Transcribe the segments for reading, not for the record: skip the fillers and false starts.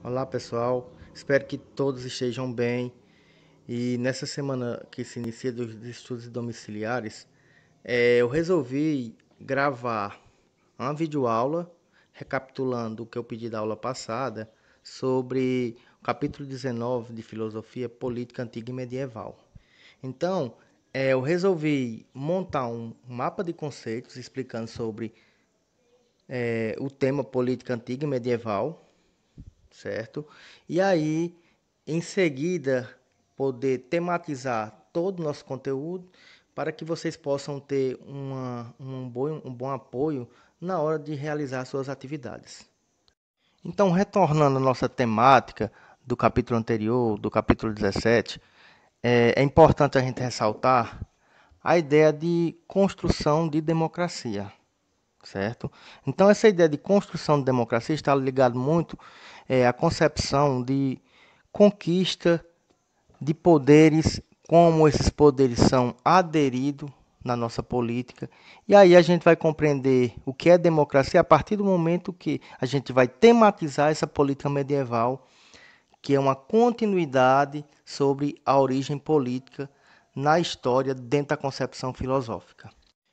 Olá pessoal, espero que todos estejam bem. E nessa semana que se inicia dos estudos domiciliares, eu resolvi gravar uma videoaula recapitulando o que eu pedi da aula passada sobre o capítulo 19 de Filosofia Política Antiga e Medieval. Então, eu resolvi montar um mapa de conceitos explicando sobre o tema política antiga e medieval, certo? E aí, em seguida, poder tematizar todo o nosso conteúdo para que vocês possam ter um bom apoio na hora de realizar suas atividades. Então, retornando à nossa temática do capítulo anterior, do capítulo 17, é importante a gente ressaltar a ideia de construção de democracia, certo? Então, essa ideia de construção de democracia está ligada muito à concepção de conquista de poderes, como esses poderes são aderidos na nossa política. E aí a gente vai compreender o que é democracia a partir do momento que a gente vai tematizar essa política medieval, que é uma continuidade sobre a origem política na história dentro da concepção filosófica.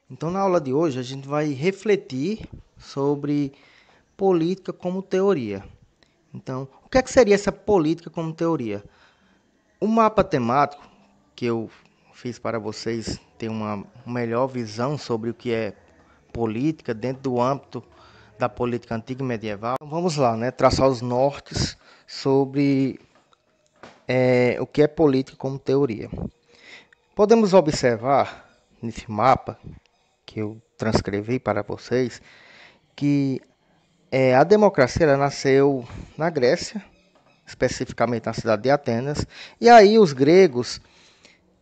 Então, na aula de hoje, a gente vai refletir sobre política como teoria. Então, o que seria essa política como teoria? O mapa temático que eu fiz para vocês ter uma melhor visão sobre o que é política dentro do âmbito da política antiga e medieval. Então, vamos lá, né? Traçar os nortes sobre o que é política como teoria. Podemos observar nesse mapa que eu transcrevi para vocês que a democracia ela nasceu na Grécia, especificamente na cidade de Atenas, e aí os gregos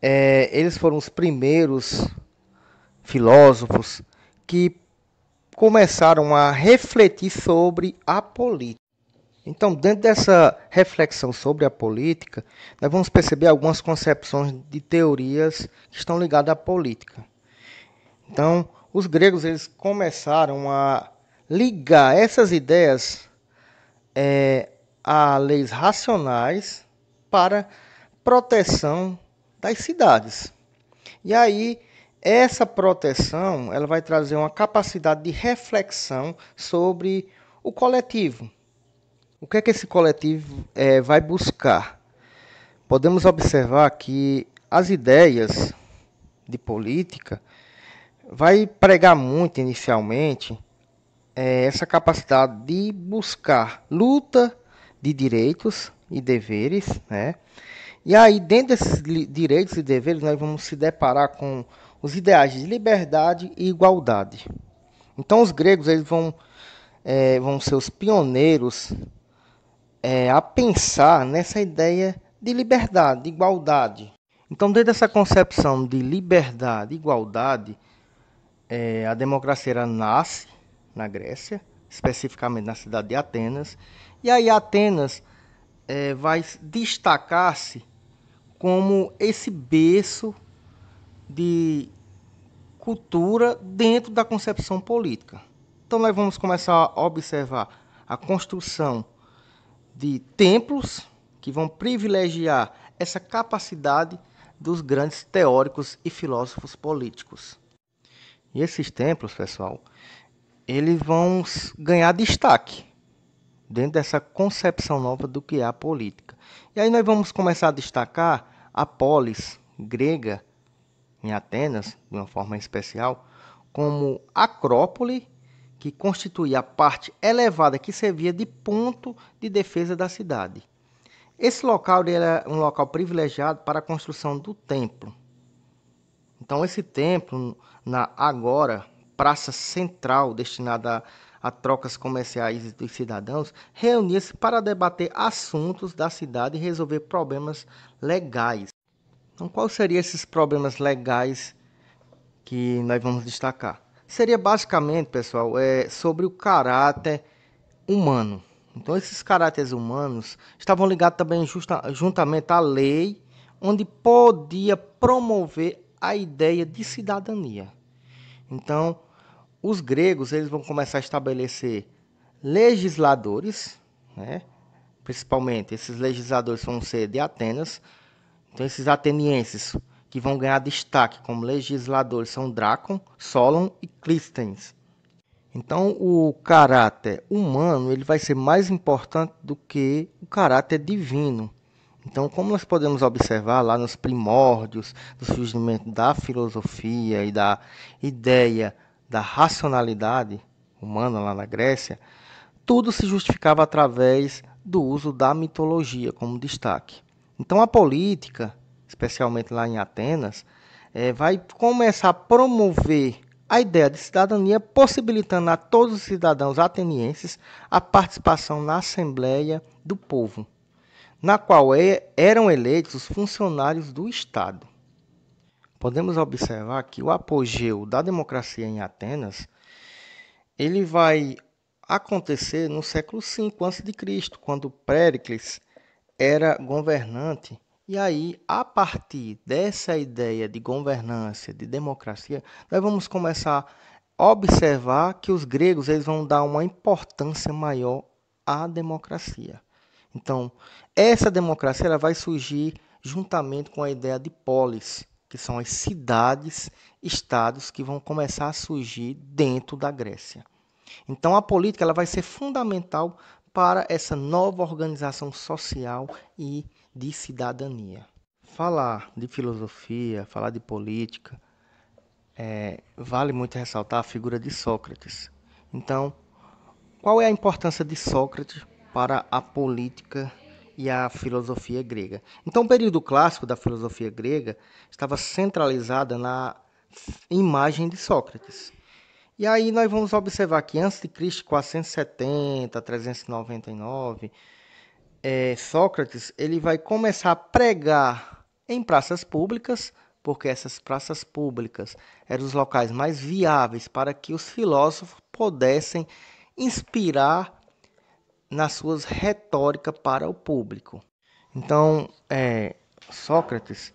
eles foram os primeiros filósofos que começaram a refletir sobre a política. Então, dentro dessa reflexão sobre a política, nós vamos perceber algumas concepções de teorias que estão ligadas à política. Então, os gregos eles começaram a ligar essas ideias a leis racionais para proteção das cidades. E aí, essa proteção ela vai trazer uma capacidade de reflexão sobre o coletivo. O que é que esse coletivo vai buscar? Podemos observar que as ideias de política vai pregar muito inicialmente essa capacidade de buscar luta de direitos e deveres, né? E aí, dentro desses direitos e deveres, nós vamos se deparar com os ideais de liberdade e igualdade. Então, os gregos eles vão ser os pioneiros a pensar nessa ideia de liberdade, de igualdade. Então, dentro dessa concepção de liberdade e igualdade, a democracia ela nasce na Grécia, especificamente na cidade de Atenas. E aí, Atenas vai destacar-se como esse berço de cultura dentro da concepção política. Então nós vamos começar a observar a construção de templos que vão privilegiar essa capacidade dos grandes teóricos e filósofos políticos. E esses templos, pessoal, eles vão ganhar destaque dentro dessa concepção nova do que é a política. E aí nós vamos começar a destacar a polis grega em Atenas, de uma forma especial, como Acrópole, que constituía a parte elevada que servia de ponto de defesa da cidade. Esse local era um local privilegiado para a construção do templo. Então, esse templo, na agora praça central destinada a trocas comerciais dos cidadãos, reunia-se para debater assuntos da cidade e resolver problemas legais. Então, quais seriam esses problemas legais que nós vamos destacar? Seria basicamente, pessoal, sobre o caráter humano. Então, esses caráteres humanos estavam ligados também juntamente à lei, onde podia promover a ideia de cidadania. Então, os gregos eles vão começar a estabelecer legisladores, né, principalmente, esses legisladores vão ser de Atenas. Então, esses atenienses que vão ganhar destaque como legisladores são Drácon, Solon e Clístenes. Então, o caráter humano ele vai ser mais importante do que o caráter divino. Então, como nós podemos observar lá nos primórdios do surgimento da filosofia e da ideia da racionalidade humana lá na Grécia, tudo se justificava através do uso da mitologia como destaque. Então, a política, especialmente lá em Atenas, vai começar a promover a ideia de cidadania, possibilitando a todos os cidadãos atenienses a participação na Assembleia do Povo, na qual eram eleitos os funcionários do Estado. Podemos observar que o apogeu da democracia em Atenas ele vai acontecer no século V a.C., quando Péricles era governante. E aí, a partir dessa ideia de governança, de democracia, nós vamos começar a observar que os gregos eles vão dar uma importância maior à democracia. Então, essa democracia ela vai surgir juntamente com a ideia de polis, que são as cidades, estados que vão começar a surgir dentro da Grécia. Então, a política ela vai ser fundamental para essa nova organização social e de cidadania. Falar de filosofia, falar de política, vale muito ressaltar a figura de Sócrates. Então, qual é a importância de Sócrates para a política e a filosofia grega? Então, o período clássico da filosofia grega estava centralizada na imagem de Sócrates. E aí nós vamos observar que antes de Cristo, 470, 399, Sócrates ele vai começar a pregar em praças públicas, porque essas praças públicas eram os locais mais viáveis para que os filósofos pudessem inspirar nas suas retóricas para o público. Então, Sócrates,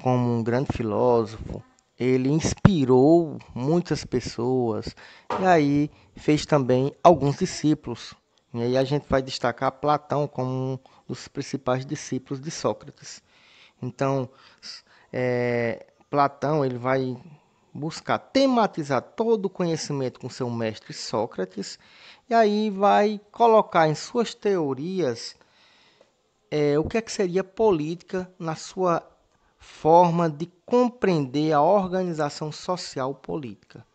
como um grande filósofo, ele inspirou muitas pessoas e aí fez também alguns discípulos. E aí a gente vai destacar Platão como um dos principais discípulos de Sócrates. Então, Platão ele vai buscar tematizar todo o conhecimento com seu mestre Sócrates e aí vai colocar em suas teorias o que seria política na sua forma de compreender a organização social política.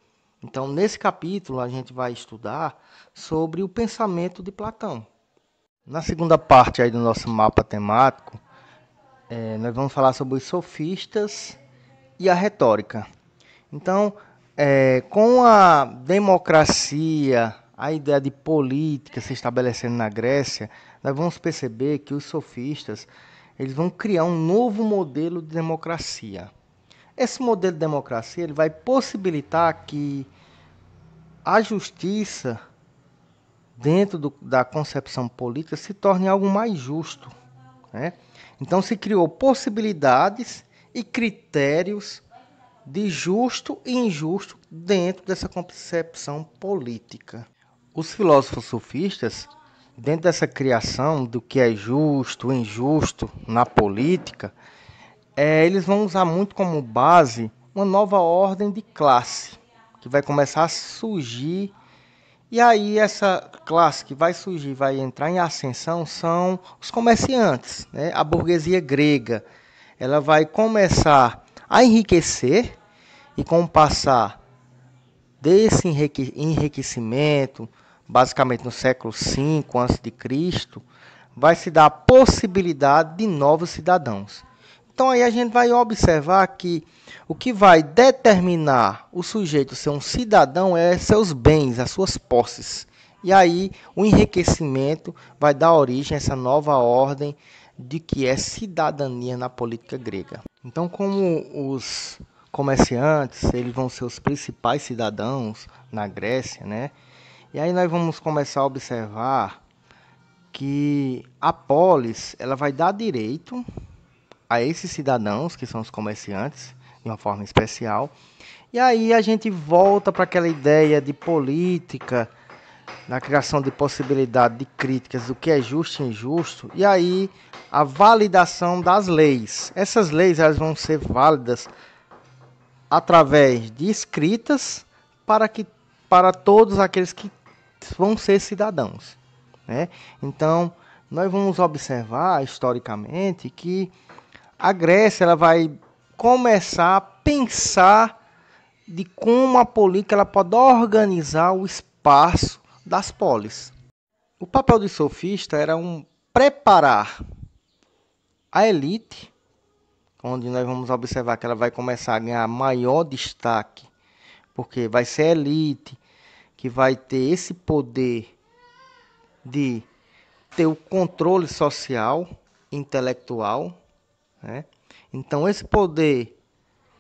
Então, nesse capítulo, a gente vai estudar sobre o pensamento de Platão. Na segunda parte aí do nosso mapa temático, nós vamos falar sobre os sofistas e a retórica. Então, com a democracia, a ideia de política se estabelecendo na Grécia, nós vamos perceber que os sofistas eles vão criar um novo modelo de democracia. Esse modelo de democracia ele vai possibilitar que a justiça, dentro da concepção política, se torne algo mais justo, né? Então se criou possibilidades e critérios de justo e injusto dentro dessa concepção política. Os filósofos sofistas, dentro dessa criação do que é justo e injusto na política, eles vão usar muito como base uma nova ordem de classe, que vai começar a surgir. E aí essa classe que vai surgir, vai entrar em ascensão, são os comerciantes, né? A burguesia grega. Ela vai começar a enriquecer e com o passar desse enriquecimento, basicamente no século V a.C., vai se dar a possibilidade de novos cidadãos. Então aí a gente vai observar que o que vai determinar o sujeito ser um cidadão é seus bens, as suas posses. E aí o enriquecimento vai dar origem a essa nova ordem de que é cidadania na política grega. Então, como os comerciantes, eles vão ser os principais cidadãos na Grécia, né? E aí nós vamos começar a observar que a polis, ela vai dar direito a esses cidadãos, que são os comerciantes, de uma forma especial. E aí a gente volta para aquela ideia de política na criação de possibilidade de críticas do que é justo e injusto, e aí a validação das leis. Essas leis elas vão ser válidas através de escritas para todos aqueles que vão ser cidadãos, né? Então, nós vamos observar historicamente que a Grécia ela vai começar a pensar de como a política ela pode organizar o espaço das polis. O papel do sofista era preparar a elite, onde nós vamos observar que ela vai começar a ganhar maior destaque, porque vai ser a elite que vai ter esse poder de ter o controle social, intelectual, né? Então esse poder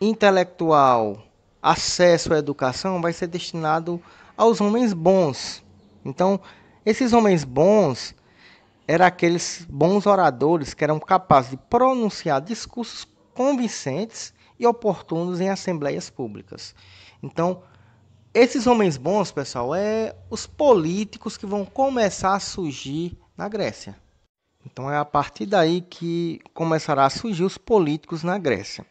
intelectual, acesso à educação vai ser destinado aos homens bons. Então esses homens bons eram aqueles bons oradores que eram capazes de pronunciar discursos convincentes e oportunos em assembleias públicas. Então, esses homens bons, pessoal, os políticos que vão começar a surgir na Grécia. Então, é a partir daí que começará a surgir os políticos na Grécia.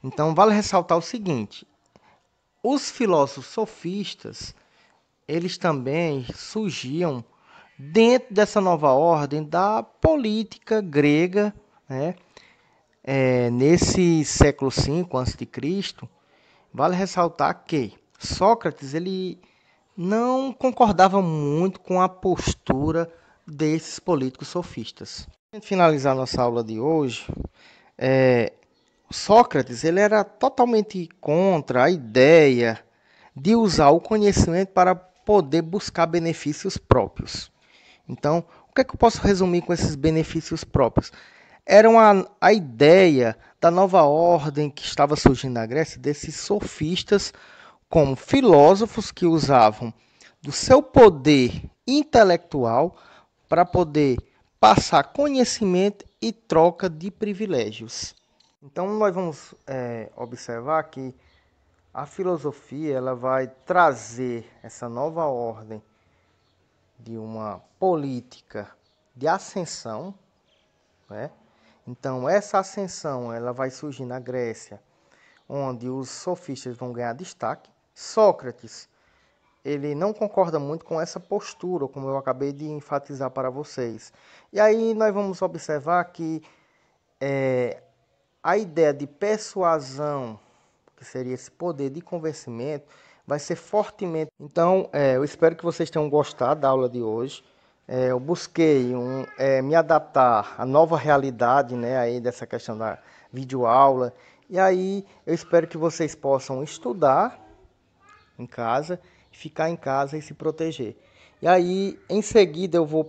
Então, vale ressaltar o seguinte: os filósofos sofistas, eles também surgiam dentro dessa nova ordem da política grega, né? Nesse século V a.C., vale ressaltar que Sócrates ele não concordava muito com a postura desses políticos sofistas. Para finalizar nossa aula de hoje, Sócrates ele era totalmente contra a ideia de usar o conhecimento para poder buscar benefícios próprios. Então, o que é que eu posso resumir com esses benefícios próprios? Era a ideia da nova ordem que estava surgindo na Grécia, desses sofistas como filósofos que usavam do seu poder intelectual para poder passar conhecimento e troca de privilégios. Então, nós vamos observar que a filosofia ela vai trazer essa nova ordem de uma política de ascensão, né? Então, essa ascensão ela vai surgir na Grécia, onde os sofistas vão ganhar destaque. Sócrates, ele não concorda muito com essa postura, como eu acabei de enfatizar para vocês. E aí nós vamos observar que a ideia de persuasão, que seria esse poder de convencimento, vai ser fortemente. Então, eu espero que vocês tenham gostado da aula de hoje. Eu busquei me adaptar à nova realidade, né, aí dessa questão da videoaula. E aí eu espero que vocês possam estudar em casa, ficar em casa e se proteger. E aí, em seguida, eu vou